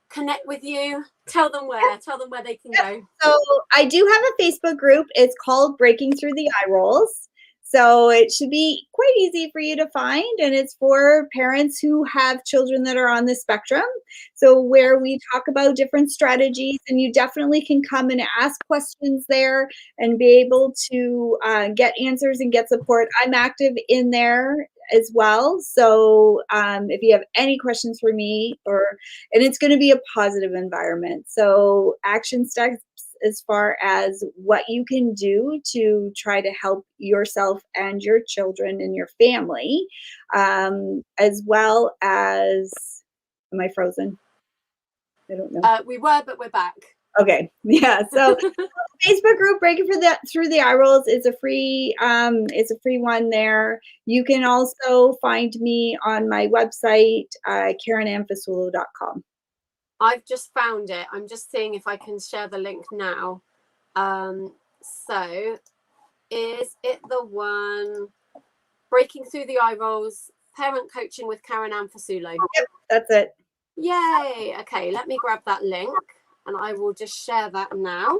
connect with you? Tell them where they can go. So I do have a Facebook group. It's called Breaking Through the Eye Rolls. So it should be quite easy for you to find, and it's for parents who have children that are on the spectrum. So where we talk about different strategies, and you definitely can come and ask questions there and be able to get answers and get support. I'm active in there as well. So if you have any questions for me, and it's going to be a positive environment. So action steps as far as what you can do to try to help yourself and your children and your family, as well as, am I frozen? I don't know. We were, but we're back. Okay. Yeah. So Facebook group Breaking Through the Eye Rolls is a free one there. You can also find me on my website, KarenAnnFasulo.com. I've just found it. I'm just seeing if I can share the link now. So is it the one Breaking Through the Eye Rolls Parent Coaching with Karen Ann Fasulo? Yep, that's it. Yay. Okay, let me grab that link and I will just share that now.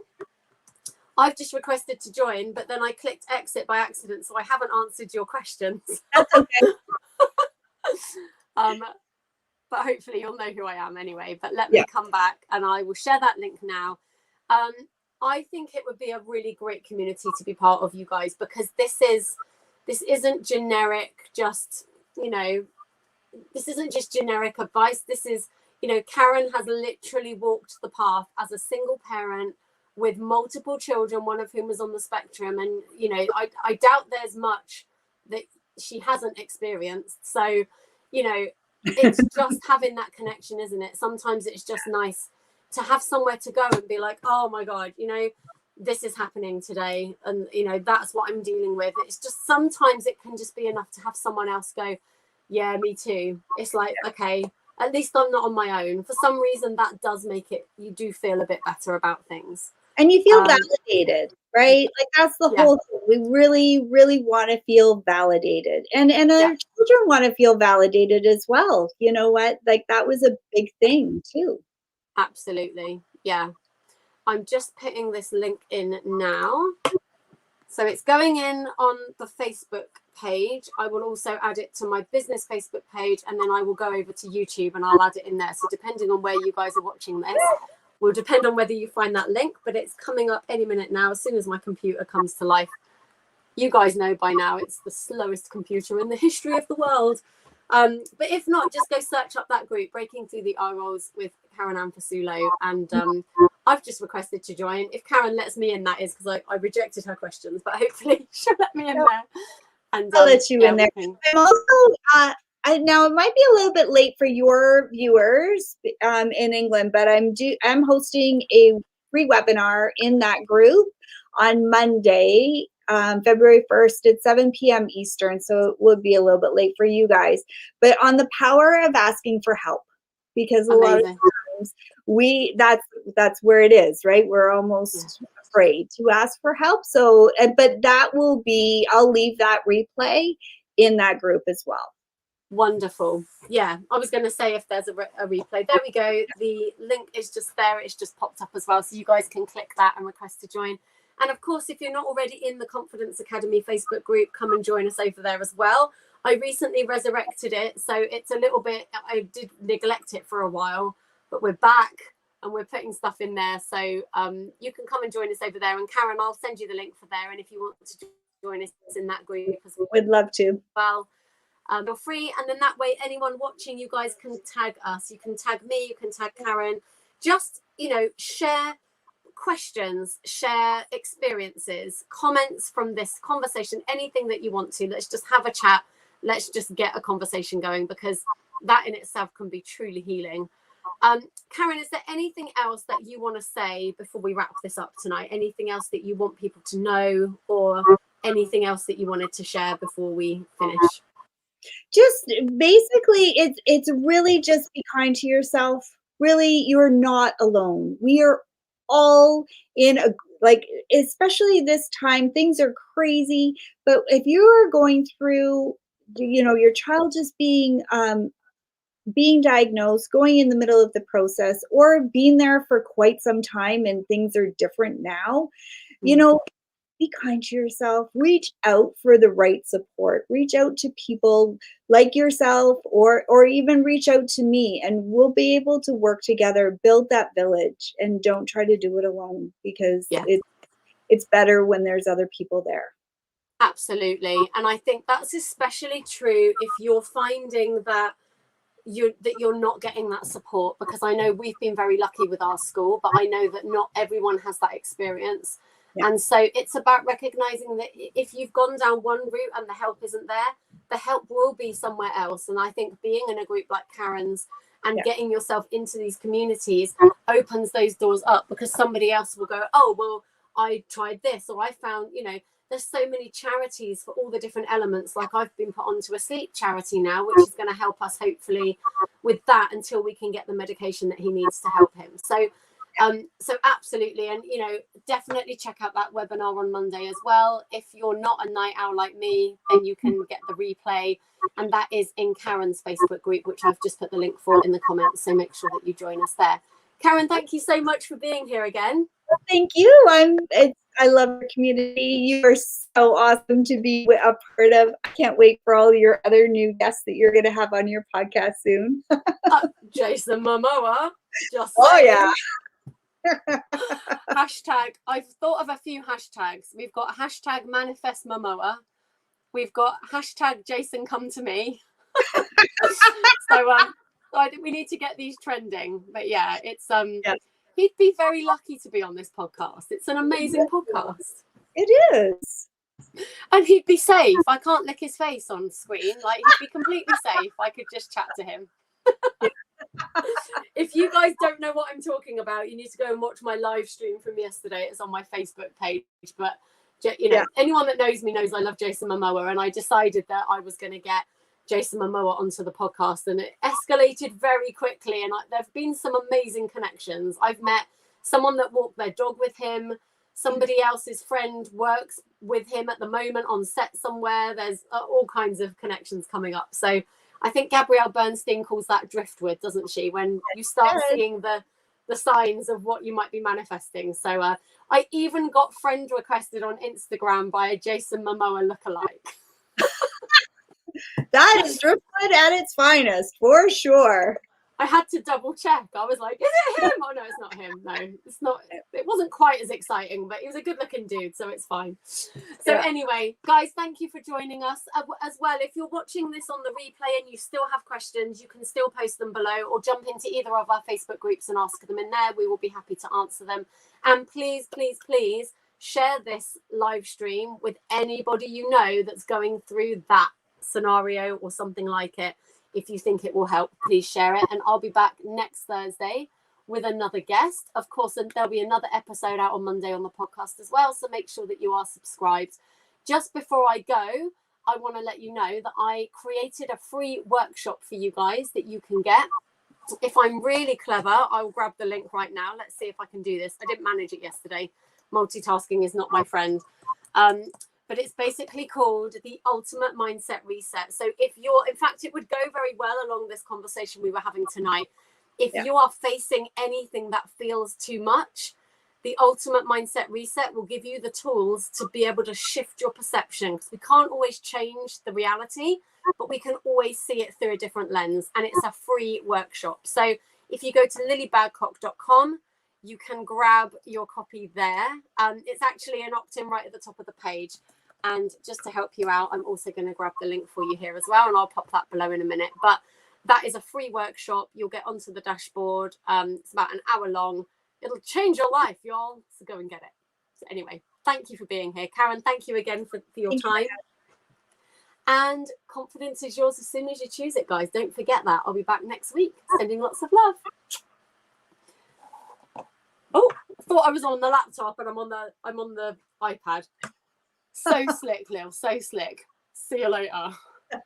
I've just requested to join, but then I clicked exit by accident, so I haven't answered your questions. That's okay. But hopefully you'll know who I am anyway. But let me come back and I will share that link now. I think it would be a really great community to be part of, you guys, because this isn't generic, just, you know, this isn't just generic advice. This is, you know, Karen has literally walked the path as a single parent with multiple children, one of whom was on the spectrum. And, you know, I doubt there's much that she hasn't experienced. So, you know, it's just having that connection, isn't it? Sometimes it's just nice to have somewhere to go and be like, oh my God, you know, this is happening today. And, you know, that's what I'm dealing with. It's just sometimes it can just be enough to have someone else go, yeah, me too. It's like, okay, at least I'm not on my own. For some reason, that does make it, you do feel a bit better about things. And you feel validated, right? Like that's the whole thing. We really, really want to feel validated. And our children want to feel validated as well. You know what? Like that was a big thing too. Absolutely. Yeah. I'm just putting this link in now. So it's going in on the Facebook page. I will also add it to my business Facebook page, and then I will go over to YouTube and I'll add it in there. So depending on where you guys are watching this, will depend on whether you find that link, but it's coming up any minute now as soon as my computer comes to life. You guys know by now it's the slowest computer in the history of the world. But if not, just go search up that group, Breaking Through the Eye Rolls with Karen and Fasulo. And I've just requested to join. If Karen lets me in, that is because I rejected her questions, but hopefully she'll let me in there. And I'll let you in there. I'm also now it might be a little bit late for your viewers in England, but I'm hosting a free webinar in that group on Monday, February 1st at 7 p.m. Eastern. So it would be a little bit late for you guys, but on the power of asking for help, because a lot of times that's where it is, right? We're almost afraid to ask for help. So, but that will be, I'll leave that replay in that group as well. Wonderful. Yeah, I was going to say if there's a replay. There we go. The link is just there. It's just popped up as well. So you guys can click that and request to join. And of course, if you're not already in the Confidence Academy Facebook group, come and join us over there as well. I recently resurrected it. So it's a little bit, I did neglect it for a while, but we're back and we're putting stuff in there. So you can come and join us over there. And Karen, I'll send you the link for there. And if you want to join us in that group as well. We'd love to. Well, you're free, and then that way anyone watching, you guys can tag us. You can tag me, you can tag Karen. Just, you know, share questions, share experiences, comments from this conversation, anything that you want to. Let's just have a chat. Let's just get a conversation going, because that in itself can be truly healing. Karen, is there anything else that you want to say before we wrap this up tonight? Anything else that you want people to know, or anything else that you wanted to share before we finish? Just basically, it's really just be kind to yourself. Really, you're not alone. We are all in especially this time, things are crazy. But if you are going through, you know, your child just being diagnosed, going in the middle of the process, or being there for quite some time and things are different now, you know, be kind to yourself. Reach out for the right support. Reach out to people like yourself, or even reach out to me, and we'll be able to work together, build that village, and don't try to do it alone, because it's better when there's other people there. Absolutely. And I think that's especially true if you're finding that you're not getting that support, because I know we've been very lucky with our school, but I know that not everyone has that experience. And so it's about recognizing that if you've gone down one route and the help isn't there, the help will be somewhere else. And I think being in a group like Karen's and getting yourself into these communities opens those doors up, because somebody else will go, oh, well, I tried this, or I found, you know, there's so many charities for all the different elements. Like I've been put onto a sleep charity now, which is going to help us hopefully with that until we can get the medication that he needs to help him. So absolutely. And, you know, definitely check out that webinar on Monday as well. If you're not a night owl like me, then you can get the replay. And that is in Karen's Facebook group, which I've just put the link for in the comments. So make sure that you join us there. Karen, thank you so much for being here again. Thank you. I love your community. You are so awesome to be a part of. I can't wait for all your other new guests that you're going to have on your podcast soon. Jason Momoa. Just saying. Yeah. Hashtag, I've thought of a few hashtags. We've got hashtag manifest Momoa. We've got hashtag Jason come to me. We need to get these trending. But yeah, it's Yes. he'd be very lucky to be on this podcast. It's an amazing podcast. It is. And he'd be safe. I can't lick his face on screen. Like, he'd be completely safe. I could just chat to him. If you guys don't know what I'm talking about, you need to go and watch my live stream from yesterday. It's on my Facebook page. But, you know, anyone that knows me knows I love Jason Momoa. And I decided that I was going to get Jason Momoa onto the podcast. And it escalated very quickly. And there have been some amazing connections. I've met someone that walked their dog with him. Somebody else's friend works with him at the moment on set somewhere. There's all kinds of connections coming up. So I think Gabrielle Bernstein calls that driftwood, doesn't she? When you start seeing the signs of what you might be manifesting. So I even got friend requested on Instagram by a Jason Momoa lookalike. That is driftwood at its finest, for sure. I had to double check. I was like, is it him? Oh, no, it's not him. No, it's not. It wasn't quite as exciting, but he was a good looking dude, so it's fine. So anyway, guys, thank you for joining us. As well, if you're watching this on the replay and you still have questions, you can still post them below or jump into either of our Facebook groups and ask them in there. We will be happy to answer them. And please, please, please share this live stream with anybody you know that's going through that scenario or something like it. If you think it will help, please share it. And I'll be back next Thursday with another guest. Of course, and there'll be another episode out on Monday on the podcast as well. So make sure that you are subscribed. Just before I go, I want to let you know that I created a free workshop for you guys that you can get. If I'm really clever, I will grab the link right now. Let's see if I can do this. I didn't manage it yesterday. Multitasking is not my friend. But it's basically called the Ultimate Mindset Reset. So in fact, it would go very well along this conversation we were having tonight. If you are facing anything that feels too much, the Ultimate Mindset Reset will give you the tools to be able to shift your perception. Because we can't always change the reality, but we can always see it through a different lens. And it's a free workshop. So if you go to lilybadcock.com, you can grab your copy there. It's actually an opt-in right at the top of the page. And just to help you out, I'm also going to grab the link for you here as well. And I'll pop that below in a minute. But that is a free workshop. You'll get onto the dashboard. It's about an hour long. It'll change your life, y'all. So go and get it. So anyway, thank you for being here. Karen, thank you again for your time. And confidence is yours as soon as you choose it, guys. Don't forget that. I'll be back next week. Sending lots of love. Oh, I thought I was on the laptop and I'm on the iPad. So slick, Lil. So slick. See you later.